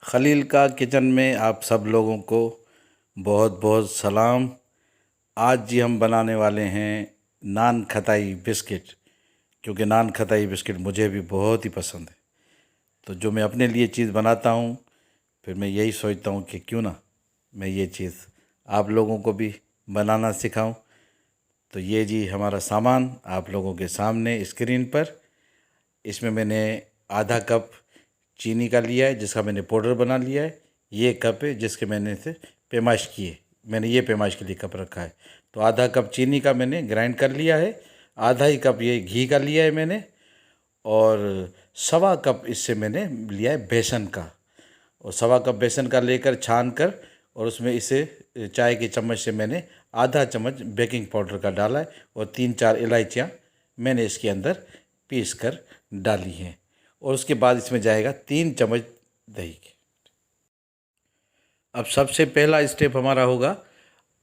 खलील का किचन में आप सब लोगों को बहुत बहुत सलाम। आज जी हम बनाने वाले हैं नान खताई बिस्किट, क्योंकि नान खताई बिस्किट मुझे भी बहुत ही पसंद है। तो जो मैं अपने लिए चीज़ बनाता हूँ, फिर मैं यही सोचता हूँ कि क्यों ना मैं ये चीज़ आप लोगों को भी बनाना सिखाऊं। तो ये जी हमारा सामान आप लोगों के सामने स्क्रीन पर। इसमें मैंने आधा कप चीनी का लिया है, जिसका मैंने पाउडर बना लिया है। ये कप है जिसके मैंने इसे पैमाइश की है, मैंने ये पैमाइश के लिए कप रखा है। तो आधा कप चीनी का मैंने ग्राइंड कर लिया है। आधा ही कप ये घी का लिया है मैंने, और सवा कप इससे मैंने लिया है बेसन का। और सवा कप बेसन का लेकर छान कर, और उसमें इसे चाय के चम्मच से मैंने आधा चम्मच बेकिंग पाउडर का डाला है, और 3-4 इलायचियाँ मैंने इसके अंदर पीस कर डाली हैं। और उसके बाद इसमें जाएगा 3 चम्मच दही के। अब सबसे पहला स्टेप हमारा होगा,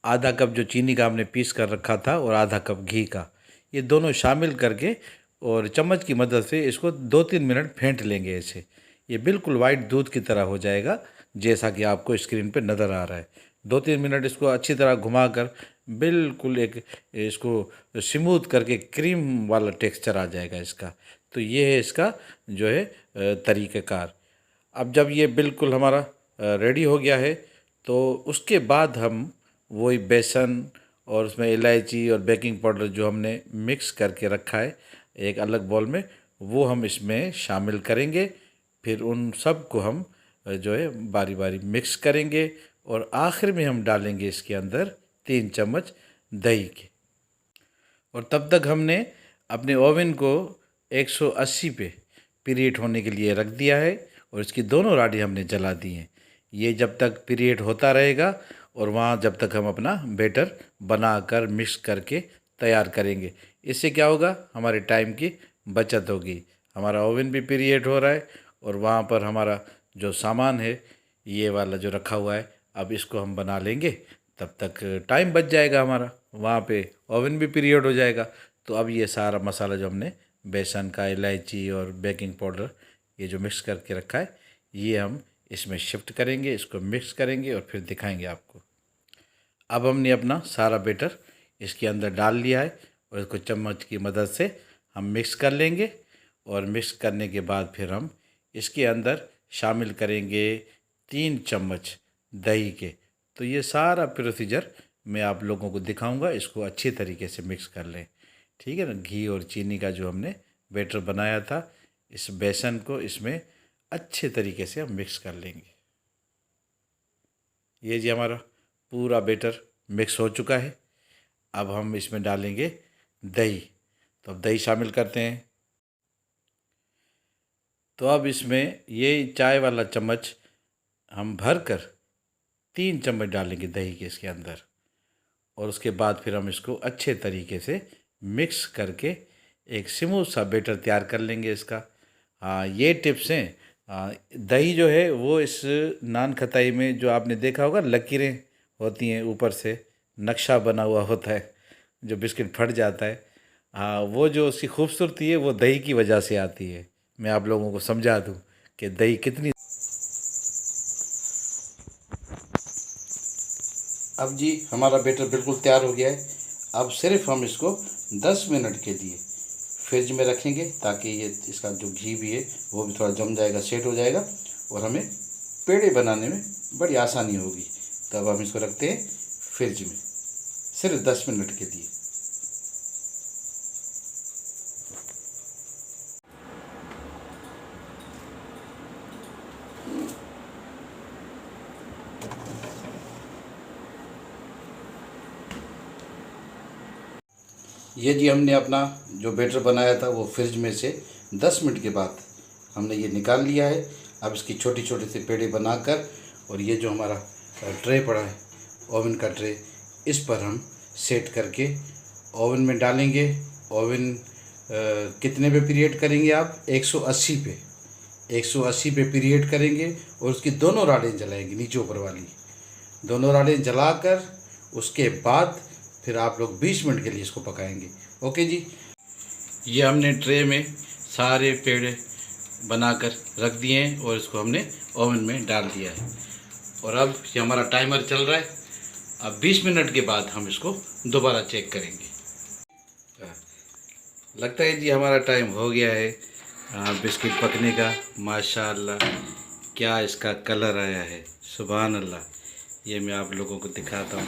आधा कप जो चीनी का हमने पीस कर रखा था और आधा कप घी का, ये दोनों शामिल करके और चम्मच की मदद से इसको 2-3 मिनट फेंट लेंगे। ऐसे ये बिल्कुल वाइट दूध की तरह हो जाएगा, जैसा कि आपको स्क्रीन पे नज़र आ रहा है। 2-3 मिनट इसको अच्छी तरह घुमाकर बिल्कुल एक इसको स्मूथ करके क्रीम वाला टेक्सचर आ जाएगा इसका। तो ये है इसका जो है तरीक़ेकार। अब जब ये बिल्कुल हमारा रेडी हो गया है, तो उसके बाद हम वही बेसन और उसमें इलायची और बेकिंग पाउडर जो हमने मिक्स करके रखा है एक अलग बॉल में, वो हम इसमें शामिल करेंगे। फिर उन सब को हम जो है बारी बारी मिक्स करेंगे, और आखिर में हम डालेंगे इसके अंदर 3 चम्मच दही के। और तब तक हमने अपने ओवन को 180 पे प्रीहीट होने के लिए रख दिया है, और इसकी दोनों राडें हमने जला दी हैं। ये जब तक प्रीहीट होता रहेगा, और वहाँ जब तक हम अपना बैटर बनाकर मिक्स करके तैयार करेंगे। इससे क्या होगा, हमारे टाइम की बचत होगी। हमारा ओवन भी प्रीहीट हो रहा है, और वहाँ पर हमारा जो सामान है ये वाला जो रखा हुआ है, अब इसको हम बना लेंगे। तब तक टाइम बच जाएगा हमारा, वहाँ पे ओवन भी प्रीहीट हो जाएगा। तो अब ये सारा मसाला जो हमने बेसन का, इलायची और बेकिंग पाउडर ये जो मिक्स करके रखा है, ये हम इसमें शिफ्ट करेंगे, इसको मिक्स करेंगे और फिर दिखाएंगे आपको। अब हमने अपना सारा बैटर इसके अंदर डाल लिया है, और इसको चम्मच की मदद से हम मिक्स कर लेंगे। और मिक्स करने के बाद फिर हम इसके अंदर शामिल करेंगे 3 चम्मच दही के। तो ये सारा प्रोसीजर मैं आप लोगों को दिखाऊंगा, इसको अच्छी तरीके से मिक्स कर लें। ठीक है ना। घी और चीनी का जो हमने बैटर बनाया था, इस बेसन को इसमें अच्छे तरीके से हम मिक्स कर लेंगे। ये जी हमारा पूरा बैटर मिक्स हो चुका है। अब हम इसमें डालेंगे दही। तो अब दही शामिल करते हैं। तो अब इसमें ये चाय वाला चम्मच हम भर कर 3 चम्मच डालेंगे दही के इसके अंदर, और उसके बाद फिर हम इसको अच्छे तरीके से मिक्स करके एक स्मूथ सा बैटर तैयार कर लेंगे इसका। हाँ, ये टिप्स हैं। दही जो है वो इस नान खताई में जो आपने देखा होगा लकीरें होती हैं, ऊपर से नक्शा बना हुआ होता है, जो बिस्किट फट जाता है। हाँ, वो जो उसकी खूबसूरती है वो दही की वजह से आती है। मैं आप लोगों को समझा दूँ कि दही कितनी। अब जी हमारा बैटर बिल्कुल तैयार हो गया है। अब सिर्फ हम इसको 10 मिनट के लिए फ्रिज में रखेंगे, ताकि ये इसका जो घी भी है वो भी थोड़ा जम जाएगा, सेट हो जाएगा, और हमें पेड़े बनाने में बड़ी आसानी होगी। तब हम इसको रखते हैं फ्रिज में सिर्फ 10 मिनट के लिए। ये जी हमने अपना जो बैटर बनाया था वो फ्रिज में से 10 मिनट के बाद हमने ये निकाल लिया है। अब इसकी छोटी छोटी सी पेड़े बनाकर, और ये जो हमारा ट्रे पड़ा है ओवन का ट्रे, इस पर हम सेट करके ओवन में डालेंगे। ओवन कितने पे प्रीहीट करेंगे आप? 180 पे। 180 पे प्रीहीट करेंगे, और उसकी दोनों राडें जलाएंगे, नीचे ऊपर वाली दोनों राडें जलाकर उसके बाद फिर आप लोग 20 मिनट के लिए इसको पकाएंगे। ओके जी। ये हमने ट्रे में सारे पेड़े बनाकर रख दिए हैं, और इसको हमने ओवन में डाल दिया है। और अब ये हमारा टाइमर चल रहा है। अब 20 मिनट के बाद हम इसको दोबारा चेक करेंगे। लगता है जी हमारा टाइम हो गया है बिस्किट पकने का। माशाअल्लाह, क्या इसका कलर आया है, सुभान अल्लाह। ये मैं आप लोगों को दिखाता हूँ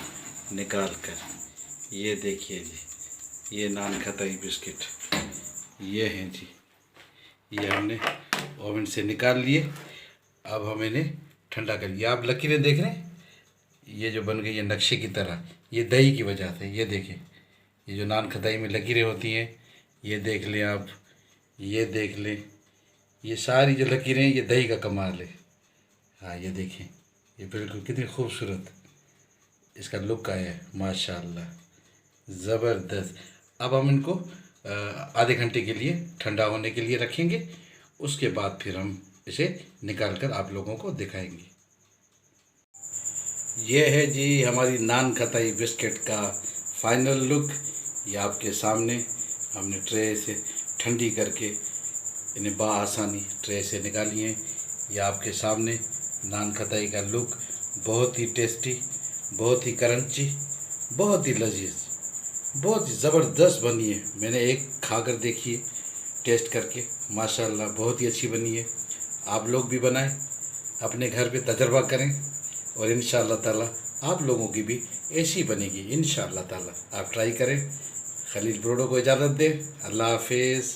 निकाल कर। ये देखिए जी, ये नान खताई बिस्किट ये हैं जी। ये हमने ओवन से निकाल लिए। अब हम इन्हें ठंडा कर लिया। आप लकीरें देख रहे हैं, ये जो बन गई है नक्शे की तरह, ये दही की वजह से। ये देखें, ये जो नान खताई में लकीरें होती हैं, ये देख लें आप, ये देख लें, ये सारी जो लकीरें ये दही का कमाल है। हाँ ये देखें, ये बिल्कुल कितनी खूबसूरत इसका लुक आया है, माशाअल्लाह, ज़बरदस्त। अब हम इनको आधे घंटे के लिए ठंडा होने के लिए रखेंगे। उसके बाद फिर हम इसे निकाल कर आप लोगों को दिखाएंगे। ये है जी हमारी नान खताई बिस्किट का फाइनल लुक। ये आपके सामने हमने ट्रे से ठंडी करके इन्हें बआसानी ट्रे से निकाली हैं। ये आपके सामने नान खताई का लुक, बहुत ही टेस्टी, बहुत ही क्रंची, बहुत ही लजीज, बहुत ही ज़बरदस्त बनी है। मैंने एक खाकर देखी है, टेस्ट करके, माशाल्लाह बहुत ही अच्छी बनी है। आप लोग भी बनाएं, अपने घर पे तजर्बा करें और इंशाअल्लाह ताला आप लोगों की भी ऐसी बनेगी इंशाअल्लाह ताला। आप ट्राई करें। खलील ब्रोडो को इजाज़त दें। अल्लाह हाफिज़।